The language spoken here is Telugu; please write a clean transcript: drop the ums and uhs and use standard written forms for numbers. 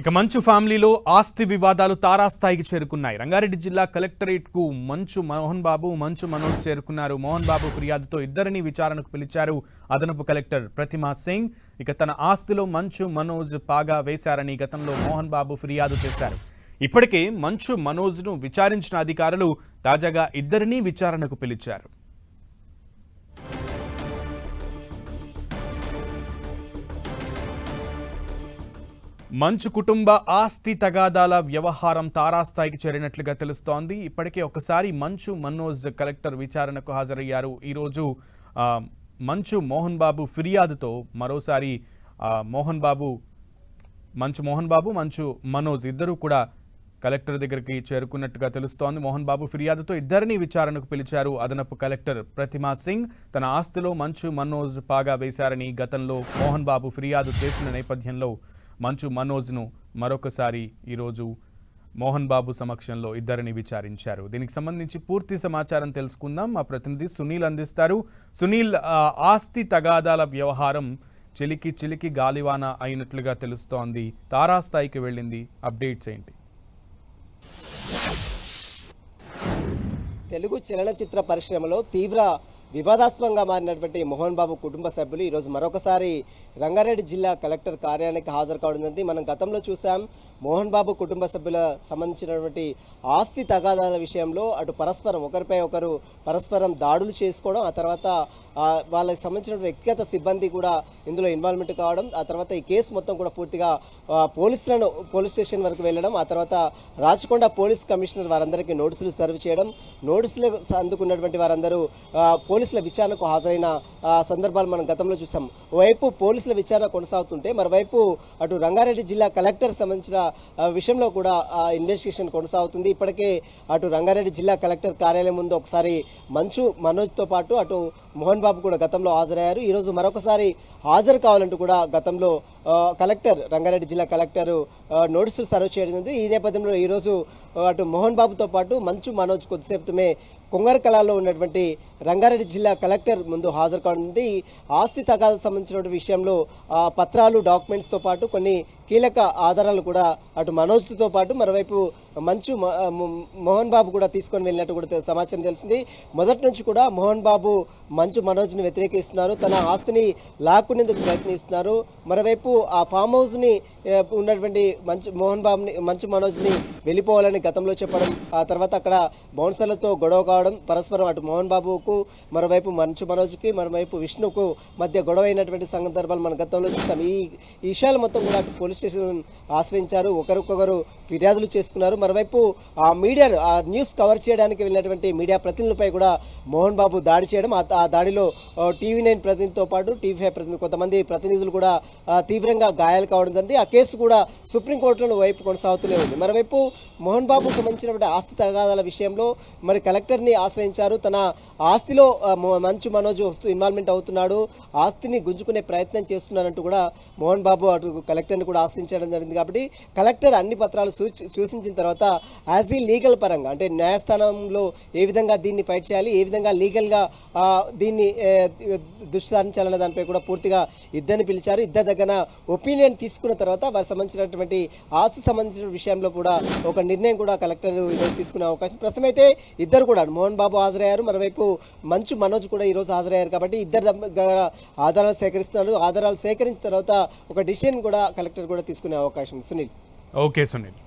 ఇక మంచు ఫ్యామిలీలో ఆస్తి వివాదాలు తారాస్థాయికి చేరుకున్నాయి. రంగారెడ్డి జిల్లా కలెక్టరేట్ కు మంచు మోహన్ బాబు, మంచు మనోజ్ చేరుకున్నారు. మోహన్ బాబు ఫిర్యాదుతో ఇద్దరిని విచారణకు పిలిచారు అదనపు కలెక్టర్ ప్రతిమా సింగ్. ఇక తన ఆస్తిలో మంచు మనోజ్ పాగా వేశారని గతంలో మోహన్ బాబు ఫిర్యాదు చేశారు. ఇప్పటికే మంచు మనోజ్ను విచారించిన అధికారులు తాజాగా ఇద్దరిని విచారణకు పిలిచారు. మంచు కుటుంబ ఆస్తి తగాదాల వ్యవహారం తారాస్థాయికి చేరినట్లుగా తెలుస్తోంది. ఇప్పటికే ఒకసారి మంచు మనోజ్ కలెక్టర్ విచారణకు హాజరయ్యారు. ఈరోజు మంచు మోహన్ బాబు ఫిర్యాదుతో మరోసారి మంచు మనోజ్ ఇద్దరు కూడా కలెక్టర్ దగ్గరికి చేరుకున్నట్టుగా తెలుస్తోంది. మోహన్ బాబు ఫిర్యాదుతో ఇద్దరిని విచారణకు పిలిచారు అదనపు కలెక్టర్ ప్రతిమా సింగ్. తన ఆస్తిలో మంచు మనోజ్ పాగా వేశారని గతంలో మోహన్ బాబు ఫిర్యాదు చేసిన నేపథ్యంలో మంచు మనోజ్ను మరొకసారి ఈరోజు మోహన్ బాబు సమక్షంలో ఇద్దరిని విచారించారు. దీనికి సంబంధించి పూర్తి సమాచారం తెలుసుకుందాం. మా ప్రతినిధి సునీల్ అందిస్తారు. సునీల్, ఆస్తి తగాదాల వ్యవహారం చిలికి గాలివాన అయినట్లుగా తెలుస్తోంది. తారాస్థాయికి వెళ్ళింది. అప్డేట్స్ ఏంటి? తెలుగు చలనచిత్ర పరిశ్రమలో తీవ్ర వివాదాస్పదంగా మారినటువంటి మోహన్ బాబు కుటుంబ సభ్యులు ఈరోజు మరొకసారి రంగారెడ్డి జిల్లా కలెక్టర్ కార్యాలయానికి హాజరు కావడం జరిగింది. మనం గతంలో చూసాం, మోహన్ బాబు కుటుంబ సభ్యుల సంబంధించినటువంటి ఆస్తి తగాదాల విషయంలో అటు ఒకరిపై ఒకరు పరస్పరం దాడులు చేసుకోవడం, ఆ తర్వాత వాళ్ళకి సంబంధించిన వ్యక్తిగత సిబ్బంది కూడా ఇందులో ఇన్వాల్వ్మెంట్ కావడం, ఆ తర్వాత ఈ కేసు మొత్తం కూడా పూర్తిగా పోలీస్ స్టేషన్ వరకు వెళ్ళడం, ఆ తర్వాత రాచకొండ పోలీస్ కమిషనర్ వారందరికీ నోటీసులు సర్వ్ చేయడం, నోటీసులు అందుకున్నటువంటి వారందరూ పోలీసుల విచారణకు హాజరైన సందర్భాలు మనం గతంలో చూసాం. ఓవైపు పోలీసుల విచారణ కొనసాగుతుంటే మరోవైపు అటు రంగారెడ్డి జిల్లా కలెక్టర్ సంబంధించిన విషయంలో కూడా ఇన్వెస్టిగేషన్ కొనసాగుతుంది. ఇప్పటికే అటు రంగారెడ్డి జిల్లా కలెక్టర్ కార్యాలయం ముందు ఒకసారి మంచు మనోజ్తో పాటు అటు మోహన్ బాబు కూడా గతంలో హాజరయ్యారు. ఈరోజు మరొకసారి హాజరు కావాలంటూ కూడా గతంలో రంగారెడ్డి జిల్లా కలెక్టర్ నోటీసులు సర్వ్ చేయడం. ఈ నేపథ్యంలో ఈరోజు అటు మోహన్ బాబుతో పాటు మంచు మనోజ్ కొద్దిసేపమే కొంగరకలాలో ఉన్నటువంటి రంగారెడ్డి జిల్లా కలెక్టర్ ముందు హాజరు కానుంది. ఆస్తి తగాదాలకు సంబంధించిన విషయంలో పత్రాలు, డాక్యుమెంట్స్తో పాటు కొన్ని కీలక ఆధారాలు కూడా అటు మనోజ్తో పాటు మరోవైపు మోహన్ బాబు కూడా తీసుకొని వెళ్ళినట్టు కూడా సమాచారం తెలిసింది. మొదటి నుంచి కూడా మోహన్ బాబు మంచు మనోజ్ని వ్యతిరేకిస్తున్నారు, తన ఆస్తిని లాక్కునేందుకు ప్రయత్నిస్తున్నారు. మరోవైపు ఆ ఫామ్ హౌస్ని ఉన్నటువంటి మంచు మనోజ్ని వెళ్ళిపోవాలని గతంలో చెప్పడం, ఆ తర్వాత అక్కడ బౌన్సర్లతో గొడవ కావడం, పరస్పరం అటు మోహన్ బాబుకు మరోవైపు మంచు మనోజ్కి మరోవైపు విష్ణుకు మధ్య గొడవ అయినటువంటి సందర్భాలు మనం గతంలో చూస్తాం. ఈ విషయాలు మొత్తం కూడా అటు పోలీస్ స్టేషన్ ఆశ్రయించారు, ఒకరికొకరు ఫిర్యాదులు చేసుకున్నారు. మరోవైపు ఆ మీడియాను ఆ న్యూస్ కవర్ చేయడానికి వెళ్ళినటువంటి మీడియా ప్రతినిధులపై కూడా మోహన్ బాబు దాడి చేయడం, ఆ దాడిలో TV9 ప్రతినిధితో పాటు TV5 ప్రతినిధి కొంతమంది ప్రతినిధులు కూడా తీవ్రంగా గాయాలు కావడం జరిగింది. ఆ కేసు కూడా సుప్రీంకోర్టులో వైపు కొనసాగుతూనే ఉంది. మరోవైపు మోహన్ బాబుకు సంబంధించినటువంటి ఆస్తి తగాదాల విషయంలో మరి కలెక్టర్ని ఆశ్రయించారు. తన ఆస్తిలో మంచు మనోజ్ ఇన్వాల్వ్మెంట్ అవుతున్నాడు, ఆస్తిని గుంజుకునే ప్రయత్నం చేస్తున్నారంటూ కూడా మోహన్ బాబు అటు కలెక్టర్ని కూడా ఆశ్రయించడం జరిగింది. కాబట్టి కలెక్టర్ అన్ని పత్రాలు సూచించిన తర్వాత యాజ్ ఈ లీగల్ పరంగా అంటే న్యాయస్థానంలో ఏ విధంగా దీన్ని ఫైట్ చేయాలి, ఏ విధంగా లీగల్గా దీన్ని దుష్సారించాలనే దానిపై కూడా పూర్తిగా ఇద్దరిని పిలిచారు. ఇద్దరి దగ్గర ఒపీనియన్ తీసుకున్న తర్వాత వారికి సంబంధించినటువంటి ఆస్తి సంబంధించిన విషయంలో కూడా ఒక నిర్ణయం కూడా కలెక్టర్ ఈరోజు తీసుకునే అవకాశం. ప్రస్తుతం అయితే ఇద్దరు కూడా మోహన్ బాబు హాజరయ్యారు, మరోవైపు మంచు మనోజ్ కూడా ఈరోజు హాజరయ్యారు. కాబట్టి ఇద్దరు దగ్గర ఆధారాలు సేకరిస్తున్నారు. ఆధారాలు సేకరించిన తర్వాత ఒక డిసిషన్ కూడా కలెక్టర్ కూడా తీసుకునే అవకాశం. సునీల్. ఓకే సునీల్.